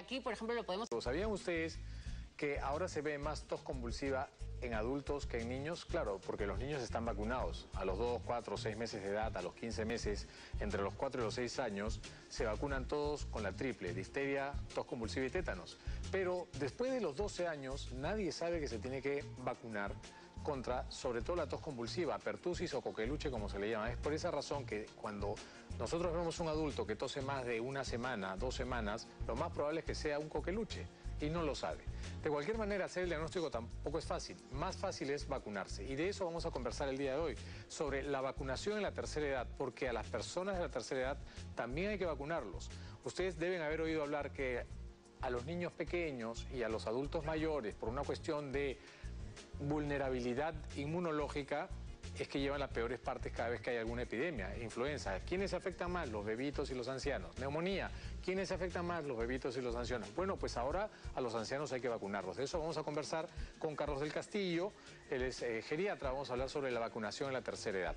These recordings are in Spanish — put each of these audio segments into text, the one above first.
aquí, por ejemplo, lo podemos... ¿Sabían ustedes que ahora se ve más tos convulsiva en adultos que en niños? Claro, porque los niños están vacunados. A los 2, 4, 6 meses de edad, a los 15 meses, entre los 4 y los 6 años, se vacunan todos con la triple, difteria, tos convulsiva y tétanos. Pero después de los 12 años, nadie sabe que se tiene que vacunar contra, sobre todo, la tos convulsiva, pertusis o coqueluche, como se le llama. Es por esa razón que cuando nosotros vemos un adulto que tose más de una semana, 2 semanas, lo más probable es que sea un coqueluche y no lo sabe. De cualquier manera, hacer el diagnóstico tampoco es fácil. Más fácil es vacunarse. Y de eso vamos a conversar el día de hoy, sobre la vacunación en la tercera edad, porque a las personas de la tercera edad también hay que vacunarlos. Ustedes deben haber oído hablar que a los niños pequeños y a los adultos mayores, por una cuestión de vulnerabilidad inmunológica, es que llevan las peores partes cada vez que hay alguna epidemia. Influenza. ¿Quiénes se afectan más? Los bebitos y los ancianos. Neumonía. ¿Quiénes se afectan más? Los bebitos y los ancianos. Bueno, pues ahora a los ancianos hay que vacunarlos. De eso vamos a conversar con Carlos del Castillo. Él es geriatra. Vamos a hablar sobre la vacunación en la tercera edad.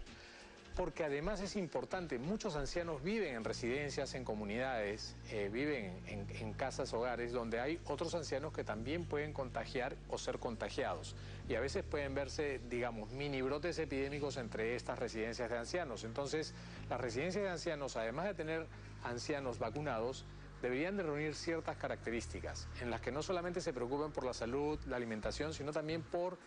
Porque además es importante, muchos ancianos viven en residencias, en comunidades, viven en casas, hogares, donde hay otros ancianos que también pueden contagiar o ser contagiados. Y a veces pueden verse, digamos, mini brotes epidémicos entre estas residencias de ancianos. Entonces, las residencias de ancianos, además de tener ancianos vacunados, deberían de reunir ciertas características, en las que no solamente se preocupen por la salud, la alimentación, sino también por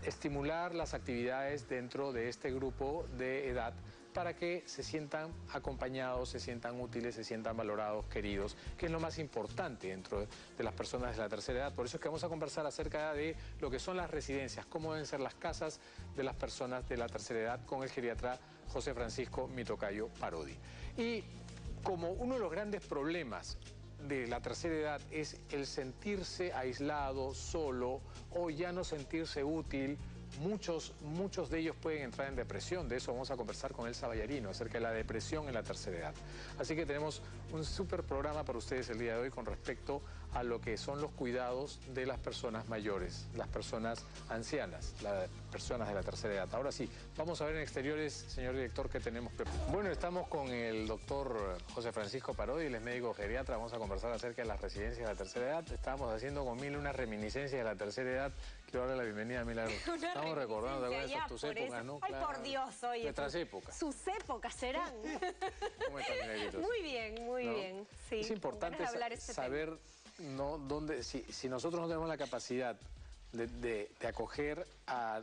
estimular las actividades dentro de este grupo de edad para que se sientan acompañados, se sientan útiles, se sientan valorados, queridos, que es lo más importante dentro de las personas de la tercera edad. Por eso es que vamos a conversar acerca de lo que son las residencias, cómo deben ser las casas de las personas de la tercera edad con el geriatra José Francisco Mi Tocayo Parodi. Y como uno de los grandes problemas de la tercera edad es el sentirse aislado, solo o ya no sentirse útil, muchos de ellos pueden entrar en depresión. De eso vamos a conversar con Elsa Ballarino acerca de la depresión en la tercera edad. Así que tenemos un súper programa para ustedes el día de hoy con respecto a lo que son los cuidados de las personas mayores, las personas ancianas, las personas de la tercera edad. Ahora sí, vamos a ver en exteriores, señor director, qué tenemos. Bueno, estamos con el doctor José Francisco Parodi, él es médico geriatra. Vamos a conversar acerca de las residencias de la tercera edad. Estábamos haciendo con Mil una reminiscencia de la tercera edad. Quiero darle la bienvenida a Milagro. Estamos recordando de tus épocas, ¿no? Ay, claro. Por Dios, oye. Nuestras épocas. Sus épocas serán. ¿Cómo estás, Milagrito? Muy bien, muy bien. Sí. Es importante saber, ¿no?, dónde, si nosotros no tenemos la capacidad de acoger a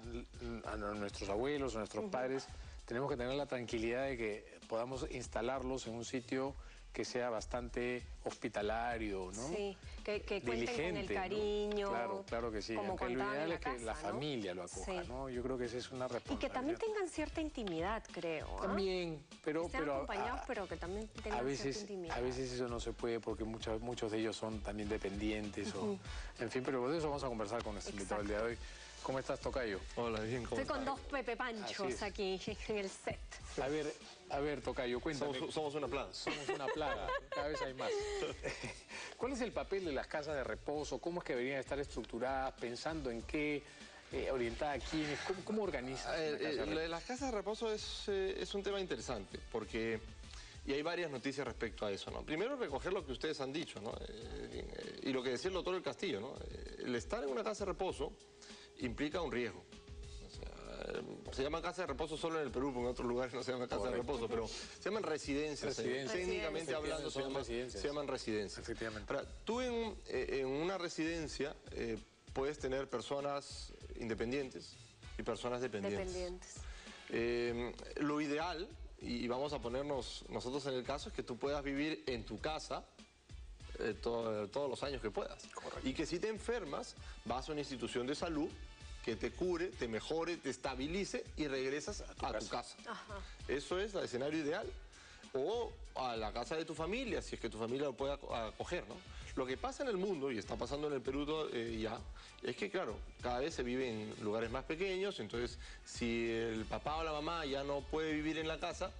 nuestros abuelos o nuestros padres, tenemos que tener la tranquilidad de que podamos instalarlos en un sitio que sea bastante hospitalario, ¿no? Sí, que cuenten con el cariño. ¿no? Claro, claro que sí. Como aunque lo ideal es que casa, la familia lo acoja, sí. ¿no? Yo creo que esa es una responsabilidad. Y que también tengan cierta intimidad, creo. También, pero... Que sean acompañados, pero que también tengan cierta intimidad. A veces eso no se puede porque muchos de ellos son también dependientes o... En fin, pero de eso vamos a conversar con nuestro invitado el día de hoy. ¿Cómo estás, Tocayo? Hola, bien, ¿cómo Estoy con dos Pepe Panchos aquí en el set. A ver, Tocayo, cuéntame. Somos una plaga. Somos una plaga, cada vez hay más. ¿Cuál es el papel de las casas de reposo? ¿Cómo es que deberían estar estructuradas? ¿Pensando en qué? ¿Orientada a quiénes? ¿Cómo organizan? Las casas de reposo es un tema interesante, porque... Y hay varias noticias respecto a eso, ¿no? Primero, recoger lo que ustedes han dicho, ¿no? Y lo que decía el doctor del Castillo, ¿no? El estar en una casa de reposo implica un riesgo. Se llama casa de reposo solo en el Perú, porque en otros lugares no se llama casa de reposo, pero se llaman residencias. Técnicamente hablando se llaman residencias. Efectivamente. Ahora, tú en una residencia puedes tener personas independientes y personas dependientes. Lo ideal, y vamos a ponernos nosotros en el caso, es que tú puedas vivir en tu casa todos los años que puedas. Correcto. Y que si te enfermas, vas a una institución de salud que te cure, te mejore, te estabilice y regresas a tu casa. Ajá. Eso es el escenario ideal. O a la casa de tu familia, si es que tu familia lo puede acoger, ¿no? Lo que pasa en el mundo, y está pasando en el Perú ya, es que, claro, cada vez se vive en lugares más pequeños. Entonces, si el papá o la mamá ya no puede vivir en la casa,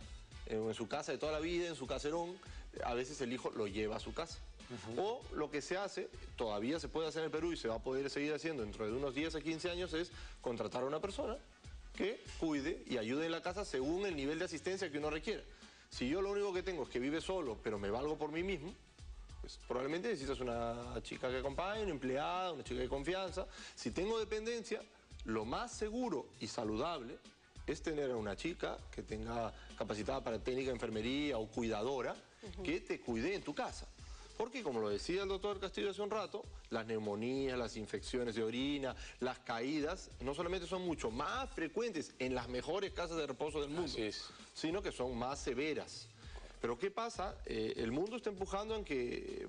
en su casa de toda la vida, en su caserón, a veces el hijo lo lleva a su casa. O lo que se hace, todavía se puede hacer en el Perú y se va a poder seguir haciendo dentro de unos 10 a 15 años, es contratar a una persona que cuide y ayude en la casa según el nivel de asistencia que uno requiera. Si yo lo único que tengo es que vive solo, pero me valgo por mí mismo, pues probablemente necesitas una chica que acompañe, una empleada, una chica de confianza. Si tengo dependencia, lo más seguro y saludable es tener a una chica que tenga capacitada para técnica de enfermería o cuidadora que te cuide en tu casa. Porque, como lo decía el doctor Castillo hace un rato, las neumonías, las infecciones de orina, las caídas, no solamente son mucho más frecuentes en las mejores casas de reposo del mundo, sino que son más severas. Pero ¿qué pasa? El mundo está empujando en que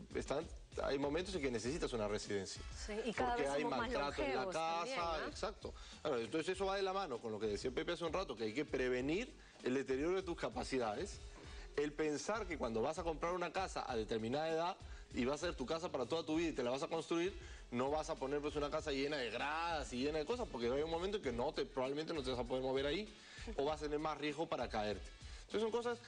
hay momentos en que necesitas una residencia. Sí, y cada porque vez hay somos más maltrato en la casa, también, ¿no? exacto. Claro, entonces eso va de la mano con lo que decía Pepe hace un rato, que hay que prevenir el deterioro de tus capacidades. El pensar que cuando vas a comprar una casa a determinada edad y va a ser tu casa para toda tu vida y te la vas a construir, no vas a poner pues una casa llena de gradas y llena de cosas, porque hay un momento en que probablemente no te vas a poder mover ahí o vas a tener más riesgo para caerte. Entonces son cosas,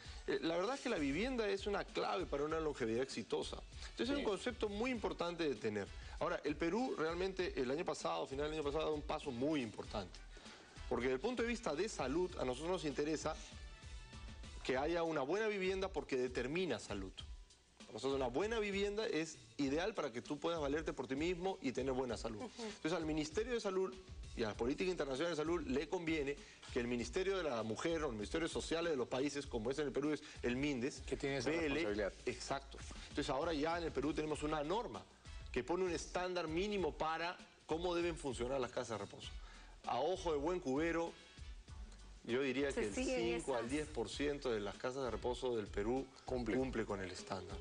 la verdad es que la vivienda es una clave para una longevidad exitosa. Entonces es un concepto muy importante de tener. Ahora, el Perú realmente el año pasado, final del año pasado, ha dado un paso muy importante. Porque desde el punto de vista de salud, a nosotros nos interesa que haya una buena vivienda porque determina salud. Para nosotros una buena vivienda es ideal para que tú puedas valerte por ti mismo y tener buena salud. Entonces al Ministerio de Salud y a la Política Internacional de Salud le conviene que el Ministerio de la Mujer o el Ministerio Sociales de los países, como es en el Perú, es el MINDES, que tiene esa responsabilidad. Exacto. Entonces ahora ya en el Perú tenemos una norma que pone un estándar mínimo para cómo deben funcionar las casas de reposo. A ojo de buen cubero, yo diría que el 5 al 10% de las casas de reposo del Perú cumple con el estándar.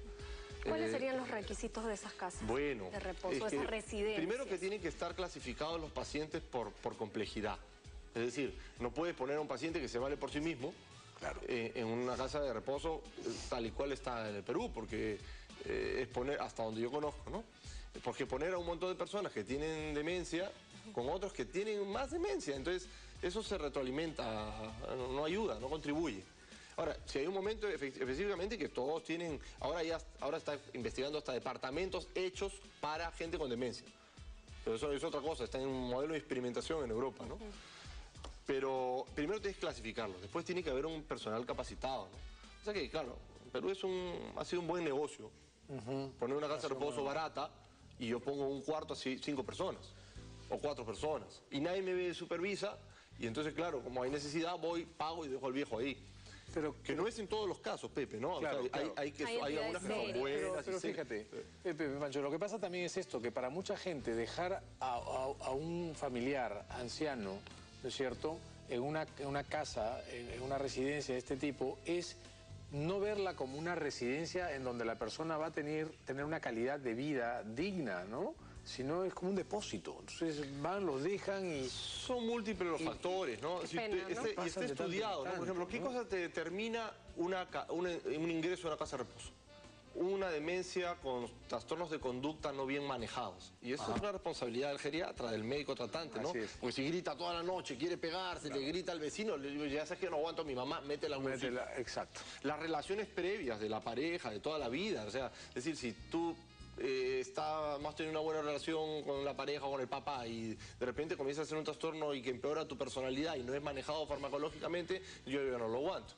¿Cuáles serían los requisitos de esas casas de reposo, de esas residencias? Primero que tienen que estar clasificados los pacientes por complejidad. Es decir, no puedes poner a un paciente que se vale por sí mismo en una casa de reposo tal y cual está en el Perú, porque es poner, hasta donde yo conozco, ¿no? Porque poner a un montón de personas que tienen demencia con otros que tienen más demencia, entonces eso se retroalimenta, no ayuda, no contribuye. Ahora, si hay un momento específicamente que todos tienen, ahora está investigando hasta departamentos hechos para gente con demencia. Pero eso es otra cosa, está en un modelo de experimentación en Europa, ¿no? Pero primero tienes que clasificarlo, después tiene que haber un personal capacitado, ¿no? O sea que, claro, Perú ha sido un buen negocio. Poner una casa de reposo barata y yo pongo un cuarto así, 5 personas o 4 personas. Y nadie me supervisa y entonces, claro, como hay necesidad, voy, pago y dejo al viejo ahí. Pero que no es en todos los casos, Pepe, ¿no? Claro, o sea, hay algunas que son buenas. Pero fíjate, Pepe, Pancho, lo que pasa también es esto, que para mucha gente dejar a un familiar anciano, ¿no es cierto?, en una casa, en una residencia de este tipo, es no verla como una residencia en donde la persona va a tener una calidad de vida digna, ¿no? Sino es como un depósito. Entonces van, los dejan y... Son múltriples los factores, ¿no? Y está estudiado, ¿no? Por ejemplo, ¿qué cosa te determina un ingreso a una casa de reposo? Una demencia con trastornos de conducta no bien manejados. Y eso es una responsabilidad del geriatra, del médico tratante, ¿no? Porque si grita toda la noche, quiere pegarse, le grita al vecino, le digo, ya sabes que no aguanto a mi mamá, métela en un sitio. Exacto. Las relaciones previas de la pareja, de toda la vida, o sea, es decir, si tú más teniendo una buena relación con la pareja o con el papá y de repente comienza a hacer un trastorno y que empeora tu personalidad y no es manejado farmacológicamente, yo no lo aguanto.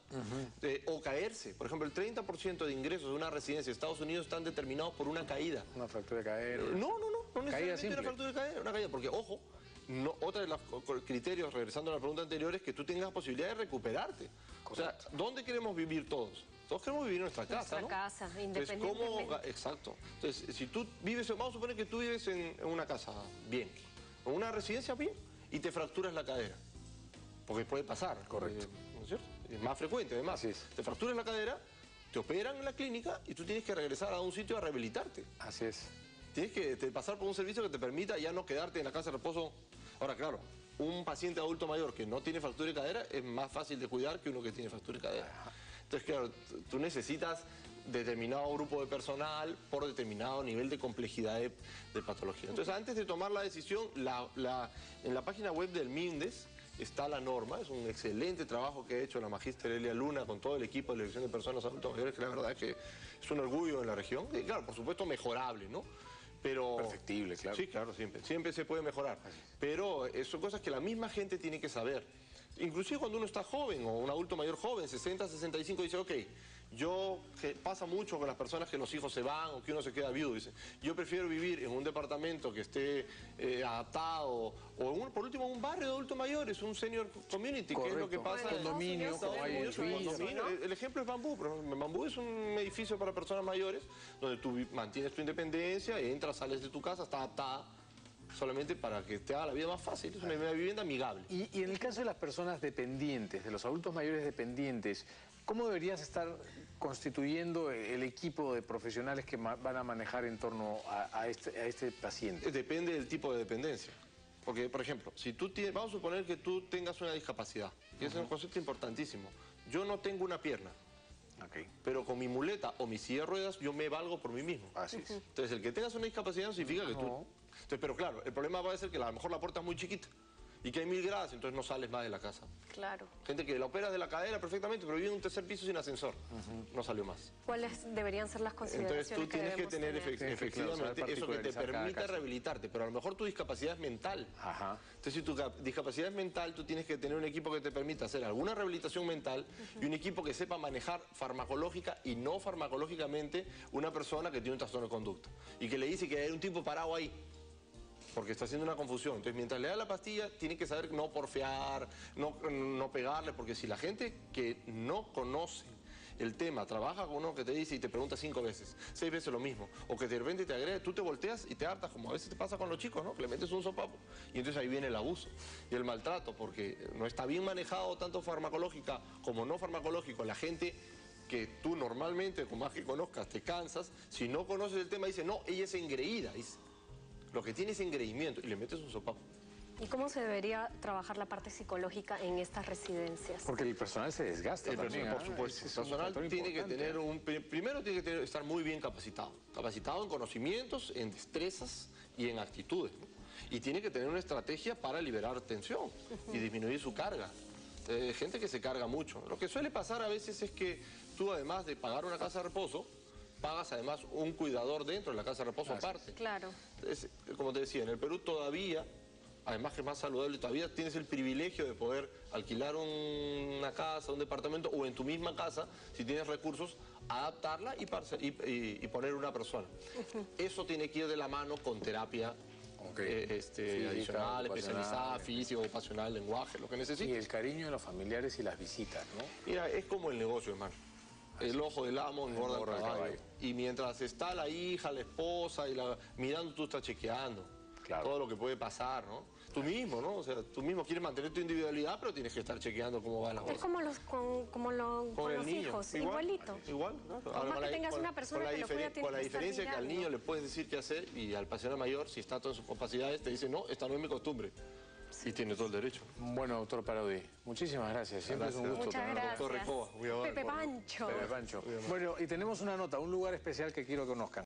O caerse. Por ejemplo, el 30% de ingresos de una residencia de Estados Unidos están determinados por una caída. Una fractura de cadera. No necesariamente una fractura de cadera, una caída, porque, ojo, otro de los criterios, regresando a la pregunta anterior, es que tú tengas posibilidad de recuperarte. Correcto. O sea, ¿dónde queremos vivir todos? Todos queremos vivir en nuestra casa, ¿no? Casa, independientemente. Entonces, exacto. Entonces, si tú vives, vamos a suponer que tú vives en una casa bien, en una residencia bien, y te fracturas la cadera. Porque puede pasar. Correcto. ¿No es cierto? Es más frecuente, además. Así es. Te fracturas la cadera, te operan en la clínica y tú tienes que regresar a un sitio a rehabilitarte. Así es. Tienes que pasar por un servicio que te permita ya no quedarte en la casa de reposo. Ahora, claro, un paciente adulto mayor que no tiene fractura de cadera es más fácil de cuidar que uno que tiene fractura de cadera. Entonces, claro, tú necesitas determinado grupo de personal por determinado nivel de complejidad de patología. Entonces, antes de tomar la decisión, en la página web del MINDES está la norma. Es un excelente trabajo que ha hecho la magíster Elia Luna con todo el equipo de la Dirección de Personas Adultos Mayores, que la verdad es que es un orgullo en la región. Y claro, por supuesto, mejorable, ¿no? Pero, perfectible, claro. Sí, claro, siempre se puede mejorar. Pero son cosas que la misma gente tiene que saber. Inclusive cuando uno está joven o un adulto mayor joven, 60, 65, dice, ok, Pasa mucho con las personas que los hijos se van o que uno se queda viudo. Dicen, yo prefiero vivir en un departamento que esté adaptado o por último en un barrio de adultos mayores, un senior community. Correcto. Que es lo que pasa en condominio, como hay en Suiza. El ejemplo es Bambú. Bambú es un edificio para personas mayores donde tú mantienes tu independencia, entras, sales de tu casa, está adaptada solamente para que te haga la vida más fácil. Es una vivienda amigable. Y en el caso de las personas dependientes, de los adultos mayores dependientes, ¿cómo deberías estar constituyendo el equipo de profesionales que van a manejar en torno a este paciente? Depende del tipo de dependencia. Porque, por ejemplo, si tú vamos a suponer que tú tengas una discapacidad, y ese es un concepto importantísimo. Yo no tengo una pierna, pero con mi muleta o mi silla de ruedas yo me valgo por mí mismo. Así es. Entonces, el que tengas una discapacidad no significa que tú... Entonces, pero claro, el problema va a ser que a lo mejor la puerta es muy chiquita y que hay 1000 gradas, entonces no sales más de la casa. Claro. Gente que la operas de la cadera perfectamente, pero vive en un tercer piso sin ascensor. No salió más. ¿Cuáles deberían ser las consideraciones? Entonces tú tienes que tener efectivamente eso que te permita rehabilitarte, pero a lo mejor tu discapacidad es mental. Entonces si tu discapacidad es mental, tú tienes que tener un equipo que te permita hacer alguna rehabilitación mental y un equipo que sepa manejar farmacológica y no farmacológicamente una persona que tiene un trastorno de conducta y que le dice que hay un tipo parado ahí porque está haciendo una confusión. Entonces, mientras le da la pastilla, tiene que saber no porfear, no pegarle, porque si la gente que no conoce el tema trabaja con uno que te dice y te pregunta 5 veces, 6 veces lo mismo, o que de repente te agrede, tú te volteas y te hartas, como a veces te pasa con los chicos, ¿no? Que le metes un sopapo y entonces ahí viene el abuso y el maltrato, porque no está bien manejado tanto farmacológica como no farmacológico. La gente que tú normalmente, con más que conozcas, te cansas, si no conoces el tema, dice, no, ella es engreída, dice. Lo que tiene es engreimiento y le metes un sopapo. ¿Y cómo se debería trabajar la parte psicológica en estas residencias? Porque el personal se desgasta también, por supuesto. El personal tiene que tener primero tiene que estar muy bien capacitado. Capacitado en conocimientos, en destrezas y en actitudes, ¿no? Y tiene que tener una estrategia para liberar tensión y disminuir su carga. Gente que se carga mucho. Lo que suele pasar a veces es que tú, además de pagar una casa de reposo, pagas además un cuidador dentro de la casa de reposo aparte. Claro. Entonces, como te decía, en el Perú todavía, además que es más saludable, todavía tienes el privilegio de poder alquilar una casa, un departamento o en tu misma casa, si tienes recursos, adaptarla y poner una persona. Eso tiene que ir de la mano con terapia adicional, especializada, física, ocupacional, lenguaje, lo que necesites. Y el cariño de los familiares y las visitas, ¿no? Mira, es como el negocio, hermano. El ojo del amo engorda el caballo. Y mientras está la hija, la esposa, mirando, tú estás chequeando todo lo que puede pasar, ¿no? Tú mismo, ¿no? O sea, tú mismo quieres mantener tu individualidad, pero tienes que estar chequeando cómo va la cosa. Es como con los hijos, igualito. Igual, ¿no? Por más que tengas una persona que lo cuida, con la diferencia que al niño le puedes decir qué hacer y al paciente mayor, si está todo en sus capacidades, te dice, no, esta no es mi costumbre. Y tiene todo el derecho. Bueno, doctor Parodi, muchísimas gracias. Siempre es un gusto tenerlo. Muchas gracias. Pepe Pancho. Pepe Pancho. Bueno, y tenemos una nota, un lugar especial que quiero que conozcan.